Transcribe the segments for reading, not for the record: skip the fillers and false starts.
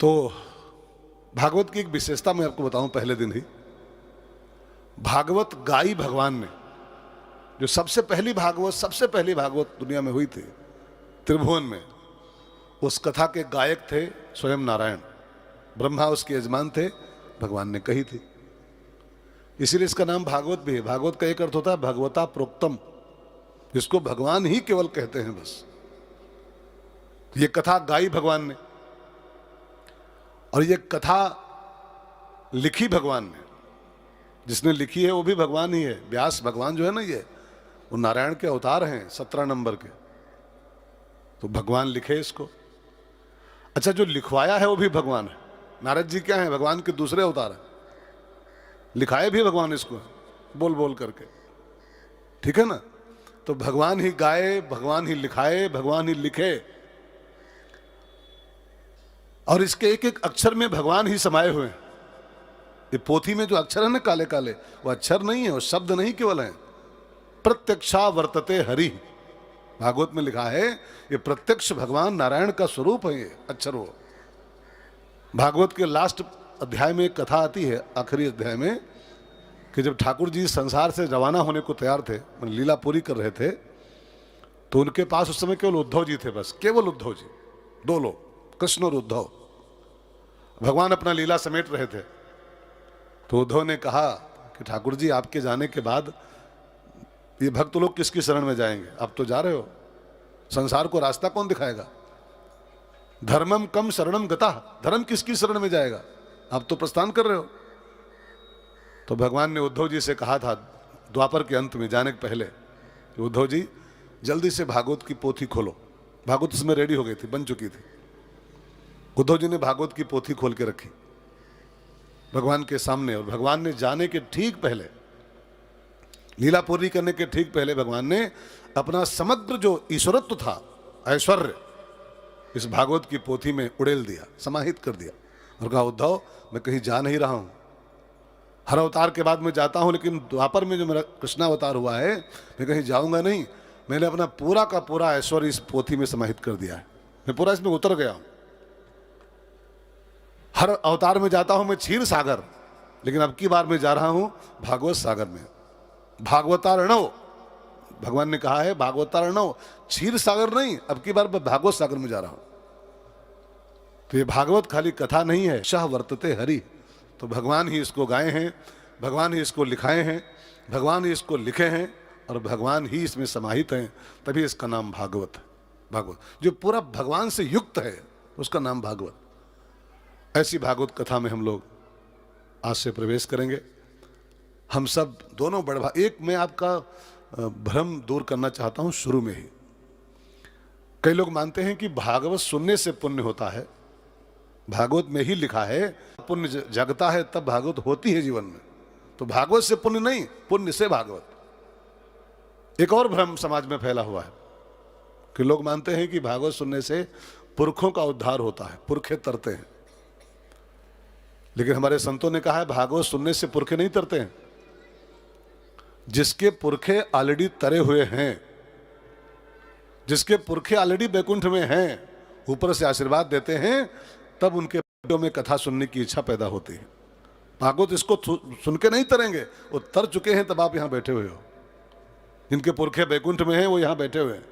तो भागवत की एक विशेषता मैं आपको बताऊं, पहले दिन ही भागवत गाई भगवान ने। जो सबसे पहली भागवत दुनिया में हुई थी त्रिभुवन में, उस कथा के गायक थे स्वयं नारायण। ब्रह्मा उसके यजमान थे, भगवान ने कही थी, इसीलिए इसका नाम भागवत भी है। भागवत का एक अर्थ होता है भगवता प्रोक्तम, जिसको भगवान ही केवल कहते हैं बस। ये कथा गाई भगवान ने, और ये कथा लिखी भगवान ने। जिसने लिखी है वो भी भगवान ही है। व्यास भगवान जो है ना, ये वो नारायण के अवतार हैं 17 नंबर के, तो भगवान लिखे इसको। अच्छा, जो लिखवाया है वो भी भगवान है। नारद जी क्या है? भगवान के दूसरे अवतार है। लिखाए भी भगवान इसको बोल बोल करके, ठीक है ना। तो भगवान ही गाए, भगवान ही लिखाए, भगवान ही लिखे, और इसके एक एक अक्षर में भगवान ही समाये हुए हैं। ये पोथी में जो अक्षर है ना काले काले, वो अक्षर नहीं है, वो शब्द नहीं केवल है। प्रत्यक्षा वर्तते हरि, भागवत में लिखा है ये प्रत्यक्ष भगवान नारायण का स्वरूप है ये अक्षर। वो भागवत के लास्ट अध्याय में एक कथा आती है, आखिरी अध्याय में, कि जब ठाकुर जी संसार से रवाना होने को तैयार थे, लीला पूरी कर रहे थे, तो उनके पास उस समय केवल उद्धव जी थे, बस केवल उद्धव जी, दो लोग, कृष्ण और उद्धव। भगवान अपना लीला समेट रहे थे। तो उद्धव ने कहा कि ठाकुर जी आपके जाने के बाद ये भक्त लोग किसकी शरण में जाएंगे? आप तो जा रहे हो, संसार को रास्ता कौन दिखाएगा? धर्मम कम शरणम गता, धर्म किसकी शरण में जाएगा? आप तो प्रस्थान कर रहे हो। तो भगवान ने उद्धव जी से कहा था द्वापर के अंत में जाने के पहले कि उद्धव जी जल्दी से भागवत की पोथी खोलो। भागवत उसमें रेडी हो गई थी, बन चुकी थी। उद्धव जी ने भागवत की पोथी खोल के रखी भगवान के सामने, और भगवान ने जाने के ठीक पहले, लीला पूरी करने के ठीक पहले, भगवान ने अपना समग्र जो ईश्वरत्व था, ऐश्वर्य, इस भागवत की पोथी में उड़ेल दिया, समाहित कर दिया, और कहा उद्धव मैं कहीं जा नहीं रहा हूं। हर अवतार के बाद मैं जाता हूं, लेकिन द्वापर में जो मेरा कृष्णावतार हुआ है, मैं कहीं जाऊंगा नहीं। मैंने अपना पूरा का पूरा ऐश्वर्य इस पोथी में समाहित कर दिया है, मैं पूरा इसमें उतर गया हूं। हर अवतार में जाता हूं मैं क्षीर सागर, लेकिन अब की बार मैं जा रहा हूं भागवत सागर में। भागवतारणव, भगवान ने कहा है भागवतारणव, क्षीर सागर नहीं, अब की बार मैं भागवत सागर में जा रहा हूं। तो ये भागवत खाली कथा नहीं है, शह वर्तते हरि। तो भगवान ही इसको गाए हैं, भगवान ही इसको लिखाए हैं, भगवान ही इसको लिखे हैं, और भगवान ही इसमें समाहित हैं, तभी इसका नाम भागवत है। भागवत जो पूरा भगवान से युक्त है, उसका नाम भागवत। ऐसी भागवत कथा में हम लोग आज से प्रवेश करेंगे। हम सब दोनों बड़े एक मैं आपका भ्रम दूर करना चाहता हूं शुरू में ही। कई लोग मानते हैं कि भागवत सुनने से पुण्य होता है, भागवत में ही लिखा है पुण्य जगता है तब भागवत होती है जीवन में। तो भागवत से पुण्य नहीं, पुण्य से भागवत। एक और भ्रम समाज में फैला हुआ है कि लोग मानते हैं कि भागवत सुनने से पुरखों का उद्धार होता है, पुरखे तरते हैं। लेकिन हमारे संतों ने कहा है भागवत सुनने से पुरखे नहीं तरते हैं। जिसके पुरखे ऑलरेडी तरे हुए हैं, जिसके पुरखे ऑलरेडी बैकुंठ में हैं, ऊपर से आशीर्वाद देते हैं, तब उनके पेटों में कथा सुनने की इच्छा पैदा होती है। भागवत इसको सुन के नहीं तरेंगे, वो तर चुके हैं तब आप यहां बैठे हुए हो। जिनके पुरखे बैकुंठ में हैं वो यहां बैठे हुए हैं।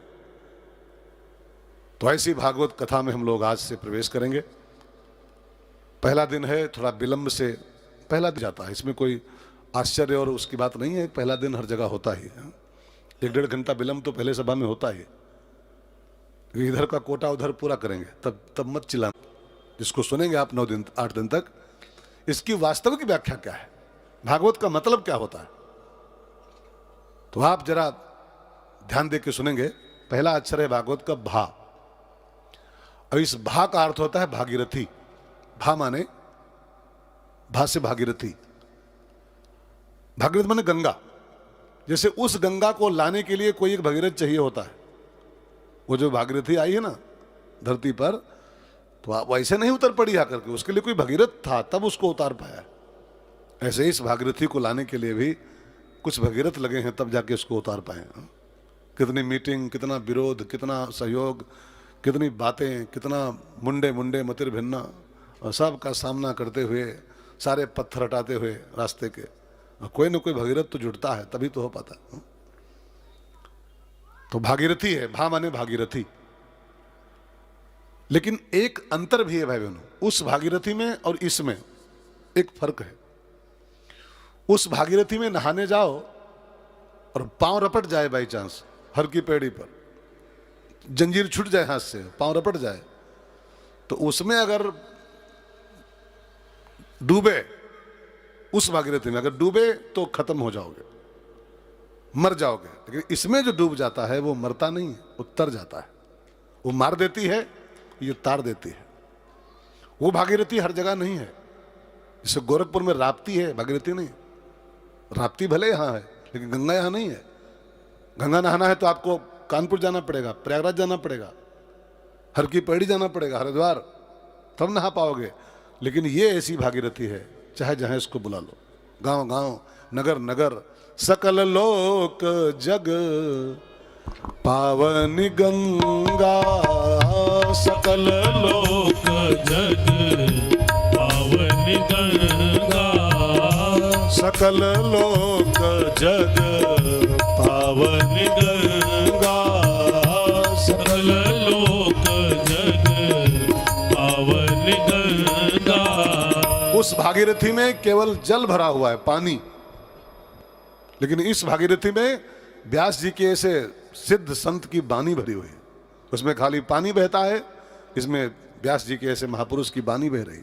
तो ऐसी भागवत कथा में हम लोग आज से प्रवेश करेंगे। पहला दिन है, थोड़ा विलंब से पहला दिन जाता है, इसमें कोई आश्चर्य और उसकी बात नहीं है। पहला दिन हर जगह होता ही है, 1-1.5 घंटा विलंब तो पहले सभा में होता ही। इधर का कोटा उधर पूरा करेंगे, तब मत चिल्लाना। जिसको सुनेंगे आप 9 दिन 8 दिन तक, इसकी वास्तविक व्याख्या क्या है, भागवत का मतलब क्या होता है, तो आप जरा ध्यान दे के सुनेंगे। पहला अक्षर है भागवत का भा, और इस भा का अर्थ होता है भागीरथी। भा माने, भा से भागीरथी, भागीरथ माने गंगा। जैसे उस गंगा को लाने के लिए कोई एक भगीरथ चाहिए होता है। वो जो भागीरथी आई है ना धरती पर, तो आप वैसे नहीं उतर पड़ी आकर के, उसके लिए कोई भगीरथ था तब उसको उतार पाया। ऐसे ही इस भागीरथी को लाने के लिए भी कुछ भगीरथ लगे हैं, तब जाके उसको उतार पाए। कितनी मीटिंग, कितना विरोध, कितना सहयोग, कितनी बातें, कितना मुंडे मुंडे मतिर भिन्ना, और सबका सामना करते हुए, सारे पत्थर हटाते हुए रास्ते के, और कोई न कोई भगीरथ तो जुड़ता है, तभी तो हो पाता। तो भागीरथी है, भा माने भागीरथी। लेकिन एक अंतर भी है भाई बहनों, उस भागीरथी में और इसमें एक फर्क है। उस भागीरथी में नहाने जाओ और पांव रपट जाए बाई चांस, हर की पेड़ी पर जंजीर छूट जाए हाथ से, पांव रपट जाए, तो उसमें अगर डूबे, उस भागीरथी में अगर डूबे तो खत्म हो जाओगे, मर जाओगे। लेकिन इसमें जो डूब जाता है वो मरता नहीं है, उतर जाता है। वो मार देती है, ये तार देती है। वो भागीरथी हर जगह नहीं है। जैसे गोरखपुर में राप्ती है, भागीरथी नहीं। राप्ती भले यहाँ है लेकिन गंगा यहाँ नहीं है। गंगा नहाना है तो आपको कानपुर जाना पड़ेगा, प्रयागराज जाना पड़ेगा, हर की पैड़ी जाना पड़ेगा, हरिद्वार, तब नहा पाओगे। लेकिन ये ऐसी भागीरथी है, चाहे जहां इसको बुला लो, गांव गांव, नगर नगर, सकल लोक जग पावन गंगा, सकल लोक जग पावन गंगा, सकल लोक जग पावन गंगा, सकल लोक जग पावन गंगा। उस भागीरथी में केवल जल भरा हुआ है, पानी। लेकिन इस भागीरथी में व्यास जी के ऐसे सिद्ध संत की बानी भरी हुई है। उसमें खाली पानी बहता है, इसमें व्यास जी के ऐसे महापुरुष की बानी बह रही।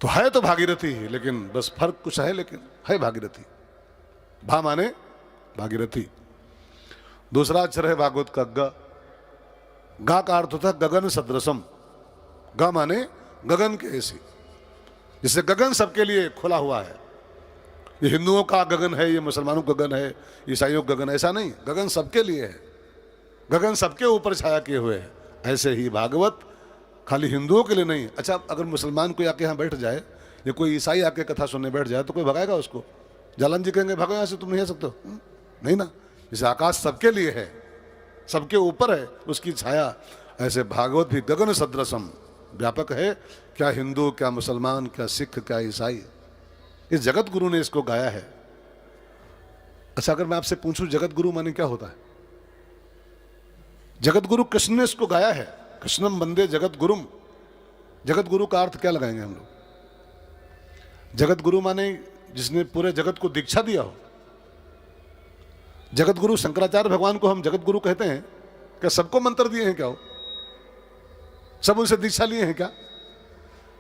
तो है तो भागीरथी ही, लेकिन बस फर्क कुछ है, लेकिन है भागीरथी। भा माने भागीरथी। दूसरा अक्षर है भागवत का ग। गा का अर्थ होता है गगन सदृशम। ग माने गगन के ऐसी, जिससे गगन सबके लिए खुला हुआ है। ये हिंदुओं का गगन है, ये मुसलमानों का गगन है, ईसाइयों का गगन, ऐसा नहीं। गगन सबके लिए है, गगन सबके ऊपर छाया किए हुए है। ऐसे ही भागवत खाली हिंदुओं के लिए नहीं। अच्छा, अगर मुसलमान कोई आके यहाँ बैठ जाए या कोई ईसाई आके कथा सुनने बैठ जाए तो कोई भगाएगा उसको? जालन जी कहेंगे भगो यहाँ से, तुम नहीं आ सकते हो? नहीं ना। जैसे आकाश सबके लिए है, सबके ऊपर है, उसकी छाया, ऐसे भागवत भी गगन सदृशम, व्यापक है। क्या हिंदू, क्या मुसलमान, क्या सिख, क्या ईसाई, इस जगत गुरु ने इसको गाया है। अच्छा, अगर मैं आपसे पूछूं जगत गुरु माने क्या होता है? जगत गुरु कृष्ण ने इसको गाया है, कृष्णम वंदे जगत गुरुम। जगत गुरु का अर्थ क्या लगाएंगे हम लोग? जगत गुरु माने जिसने पूरे जगत को दीक्षा दिया हो। जगत गुरु शंकराचार्य भगवान को हम जगत गुरु कहते हैं। क्या सबको मंत्र दिए हैं क्या? हो सब उनसे दीक्षा लिए हैं क्या?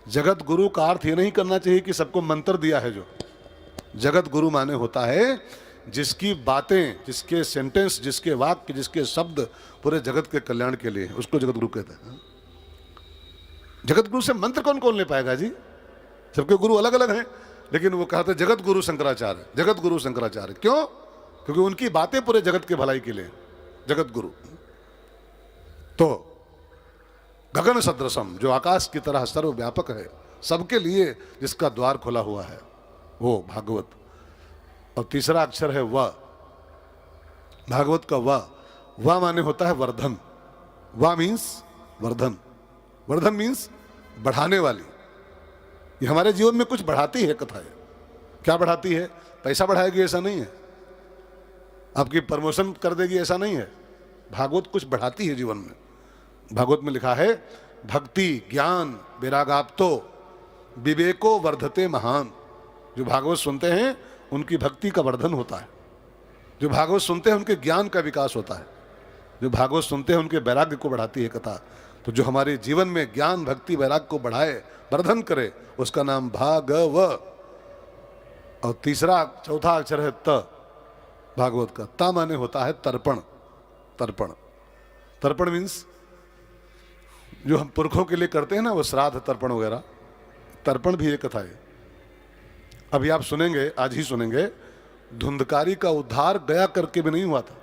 जगत गुरु का अर्थ ये नहीं करना चाहिए कि सबको मंत्र दिया है। जो जगत गुरु माने होता है जिसकी बातें, जिसके सेंटेंस, जिसके वाक्य, जिसके शब्द पूरे जगत के कल्याण के लिए, उसको जगत गुरु कहते हैं। जगत गुरु से मंत्र कौन कौन ले पाएगा जी? सबके गुरु अलग अलग हैं, लेकिन वो कहते हैं जगत गुरु शंकराचार्य, जगत गुरु शंकराचार्य। क्यों? क्योंकि उनकी बातें पूरे जगत के भलाई के लिए, जगत गुरु। तो गगन सदृशम, जो आकाश की तरह सर्वव्यापक है, सबके लिए जिसका द्वार खुला हुआ है, वो भागवत। और तीसरा अक्षर है व। भागवत का व माने होता है वर्धन। व मीन्स वर्धन। वर्धन मीन्स बढ़ाने वाली। ये हमारे जीवन में कुछ बढ़ाती है कथा है। क्या बढ़ाती है? पैसा बढ़ाएगी ऐसा नहीं है, आपकी प्रमोशन कर देगी ऐसा नहीं है। भागवत कुछ बढ़ाती है जीवन में। भागवत में लिखा है भक्ति ज्ञान वैरागाप्तो विवेको वर्धते महान। जो भागवत सुनते हैं उनकी भक्ति का वर्धन होता है। जो भागवत सुनते हैं उनके ज्ञान का विकास होता है। जो भागवत सुनते हैं उनके वैराग्य को बढ़ाती है कथा। तो जो हमारे जीवन में ज्ञान भक्ति वैराग्य को बढ़ाए, वर्धन करे, उसका नाम भागव। और तीसरा चौथा अक्षर है त। भागवत का ता माने होता है तर्पण। तर्पण, तर्पण मीन्स जो हम पुरखों के लिए करते हैं ना, वो श्राद्ध तर्पण वगैरह, तर्पण भी एक कथा है। अभी आप सुनेंगे, आज ही सुनेंगे, धुंधकारी का उद्धार गया करके भी नहीं हुआ था।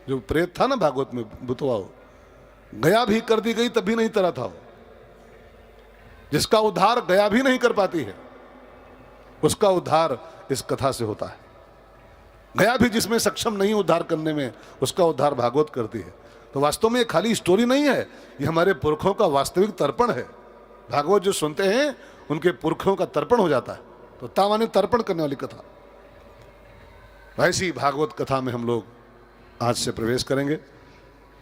जो प्रेत था ना भागवत में बुतवा, हो गया भी कर दी गई तब भी नहीं तरा था वो। जिसका उद्धार गया भी नहीं कर पाती है, उसका उद्धार इस कथा से होता है। गया भी जिसमें सक्षम नहीं उद्धार करने में, उसका उद्धार भागवत करती है। तो वास्तव में ये खाली स्टोरी नहीं है, ये हमारे पुरखों का वास्तविक तर्पण है। भागवत जो सुनते हैं उनके पुरखों का तर्पण हो जाता है। तो ता माने तर्पण करने वाली कथा। ऐसी भागवत कथा में हम लोग आज से प्रवेश करेंगे।